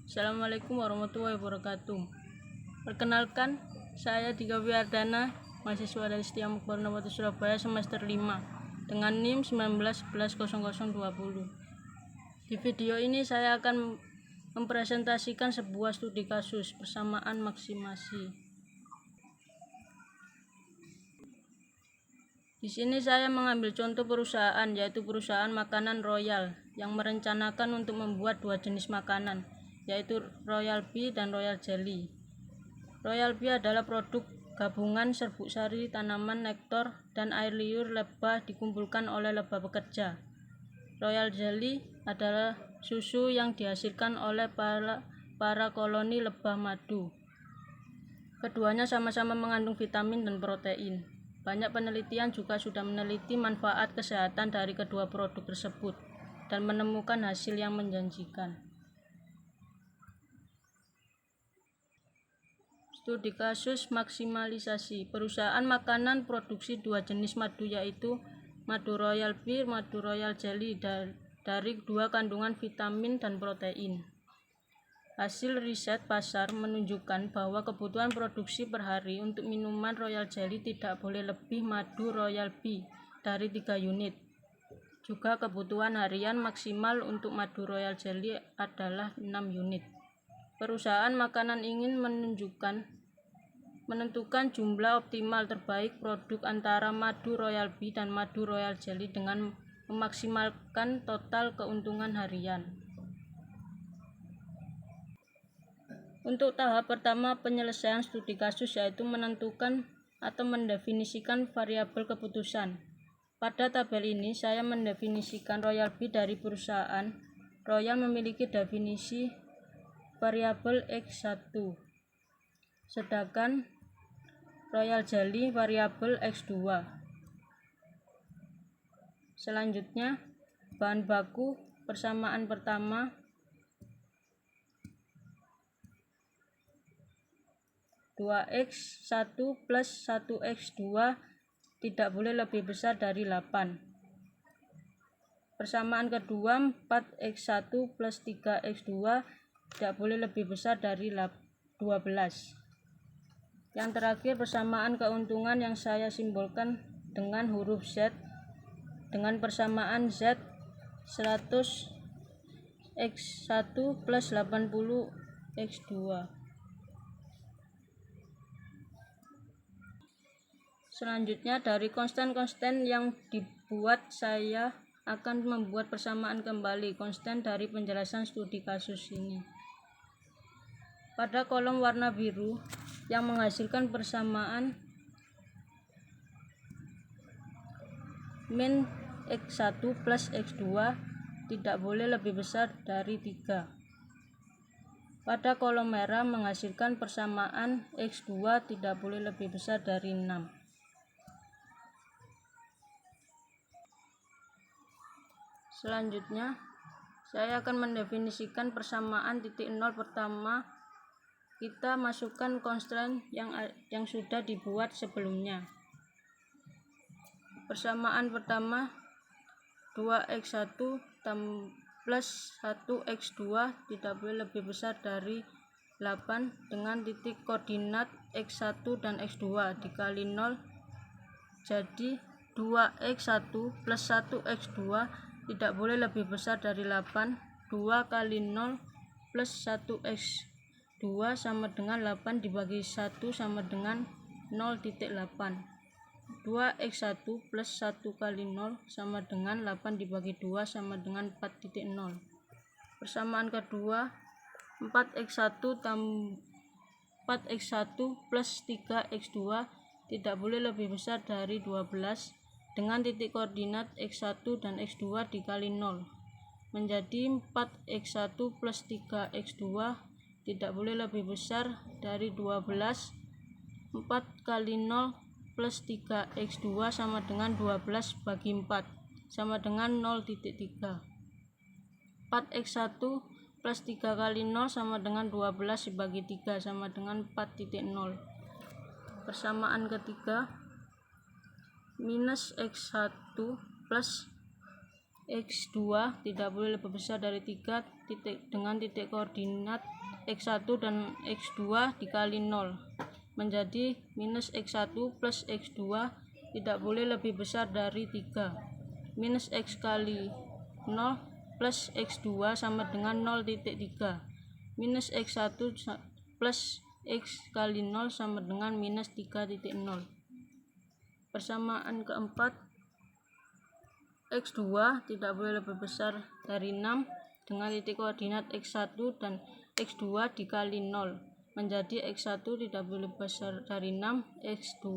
Assalamualaikum warahmatullahi wabarakatuh. Perkenalkan, saya Dika Wiyardana, mahasiswa dari Setia Mukbarnawati Surabaya semester 5 dengan NIM 19110020. Di video ini saya akan mempresentasikan sebuah studi kasus persamaan maksimasi. Di sini saya mengambil contoh perusahaan, yaitu perusahaan makanan Royal yang merencanakan untuk membuat dua jenis makanan, yaitu Royal Bee dan Royal Jelly. Royal Bee adalah produk gabungan serbuk sari, tanaman, nektar, dan air liur lebah dikumpulkan oleh lebah pekerja. Royal Jelly adalah susu yang dihasilkan oleh para koloni lebah madu. Keduanya sama-sama mengandung vitamin dan protein. Banyak penelitian juga sudah meneliti manfaat kesehatan dari kedua produk tersebut dan menemukan hasil yang menjanjikan. Studi kasus maksimalisasi. Perusahaan makanan produksi dua jenis madu, yaitu madu Royal Bee, madu Royal Jelly dari dua kandungan vitamin dan protein. Hasil riset pasar menunjukkan bahwa kebutuhan produksi per hari untuk minuman Royal Jelly tidak boleh lebih madu Royal Bee dari 3 unit. Juga kebutuhan harian maksimal untuk madu Royal Jelly adalah 6 unit. Perusahaan makanan ingin menentukan jumlah optimal terbaik produk antara madu Royal Bee dan madu Royal Jelly dengan memaksimalkan total keuntungan harian. Untuk tahap pertama penyelesaian studi kasus, yaitu menentukan atau mendefinisikan variabel keputusan. Pada tabel ini saya mendefinisikan Royal Bee dari perusahaan. Royal memiliki definisi variabel X1, sedangkan Royal Jelly variabel X2. Selanjutnya, bahan baku persamaan pertama 2x1 plus 1x2 tidak boleh lebih besar dari 8. Persamaan kedua 4x1 plus 3x2 tidak boleh lebih besar dari 12. Yang terakhir, persamaan keuntungan yang saya simbolkan dengan huruf Z dengan persamaan Z 100x1 plus 80x2. Selanjutnya, dari konsten-konsten yang dibuat, saya akan membuat persamaan kembali konsten dari penjelasan studi kasus ini. Pada kolom warna biru yang menghasilkan persamaan min X1 plus X2 tidak boleh lebih besar dari 3. Pada kolom merah menghasilkan persamaan X2 tidak boleh lebih besar dari 6. Selanjutnya, saya akan mendefinisikan persamaan titik nol pertama. Kita masukkan konsten yang sudah dibuat sebelumnya. Persamaan pertama 2x1 plus 1x2 tidak boleh lebih besar dari 8 dengan titik koordinat x1 dan x2 dikali 0, jadi 2x1 plus 1x2 tidak boleh lebih besar dari 8. 2 kali 0 plus 1x2 sama dengan 8 dibagi 1 sama dengan 0,8. 2x1 plus 1 kali 0 sama dengan 8 dibagi 2 sama dengan 4,0. Persamaan kedua 4x1 plus 3x2 tidak boleh lebih besar dari 12 dengan titik koordinat x1 dan x2 dikali 0, menjadi 4x1 plus 3x2 tidak boleh lebih besar dari 12. 4 kali 0 plus 3x2 sama dengan 12 bagi 4 sama dengan 0,3. 4x1 plus 3 kali 0 sama dengan 12 dibagi 3 sama dengan 4,0. Persamaan ketiga minus x1 plus X2 tidak boleh lebih besar dari 3 titik dengan titik koordinat X1 dan X2 dikali 0 menjadi minus X1 plus X2 tidak boleh lebih besar dari 3. Minus X kali 0 plus X2 sama dengan 0,3. Minus X1 plus X kali 0 sama dengan minus 3,0. Persamaan keempat, X2 tidak boleh lebih besar dari 6 dengan titik koordinat X1 dan X2 dikali 0 menjadi X1 tidak boleh besar dari 6, X2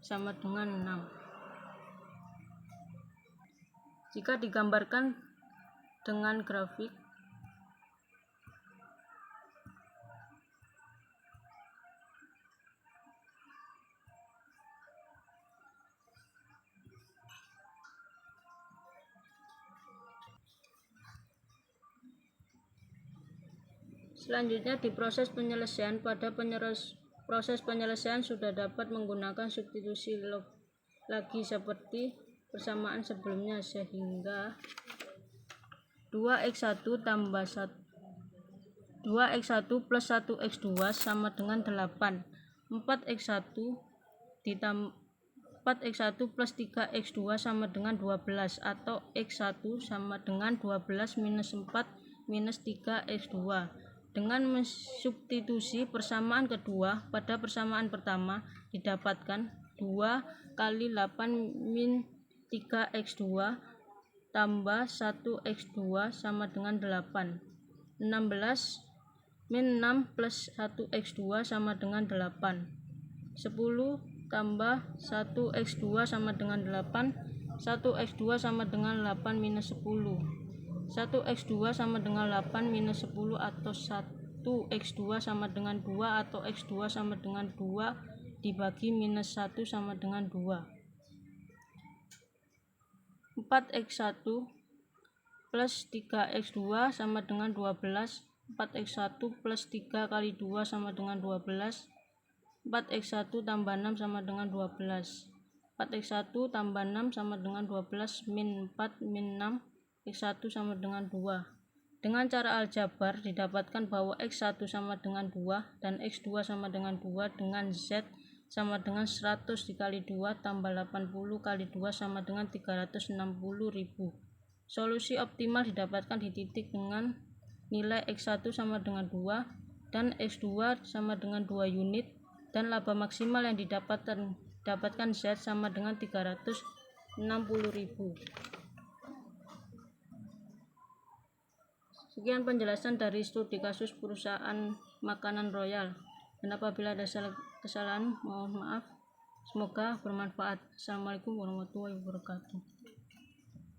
sama dengan 6. Jika digambarkan dengan grafik, selanjutnya di proses penyelesaian, proses penyelesaian sudah dapat menggunakan substitusi lagi seperti persamaan sebelumnya, sehingga 2x1 tambah 2x1 plus 1x2 sama dengan 8. 4x1 plus 3x2 sama dengan 12 atau x1 sama dengan 12 minus 4 minus 3x2. Dengan mensubstitusi persamaan kedua pada persamaan pertama didapatkan 2 kali 8 min 3x2 tambah 1x2 sama dengan 8. 16 min 6 plus 1x2 sama dengan 8. 10 tambah 1x2 sama dengan 8. 1x2 sama dengan 8 minus 10. 1x2 sama dengan 8 minus 10 atau 1x2 sama dengan 2 atau x2 sama dengan 2 dibagi minus 1 sama dengan 2. 4x1 plus 3x2 sama dengan 12. 4x1 plus 3 kali 2 sama dengan 12. 4x1 tambah 6 sama dengan 12. 4x1 tambah 6 sama dengan 12 min 4 min 6. X1 sama dengan 2. Dengan cara aljabar didapatkan bahwa X1 sama dengan 2 dan X2 sama dengan 2 dengan Z sama dengan 100 dikali 2 tambah 80 kali 2 sama dengan 360.000. Solusi optimal didapatkan di titik dengan nilai X1 sama dengan 2 dan X2 sama dengan 2 unit dan laba maksimal yang didapatkan Z sama dengan 360.000. Sekian penjelasan dari studi kasus perusahaan makanan Royal, dan apabila ada kesalahan mohon maaf. Semoga bermanfaat. Assalamualaikum warahmatullahi wabarakatuh.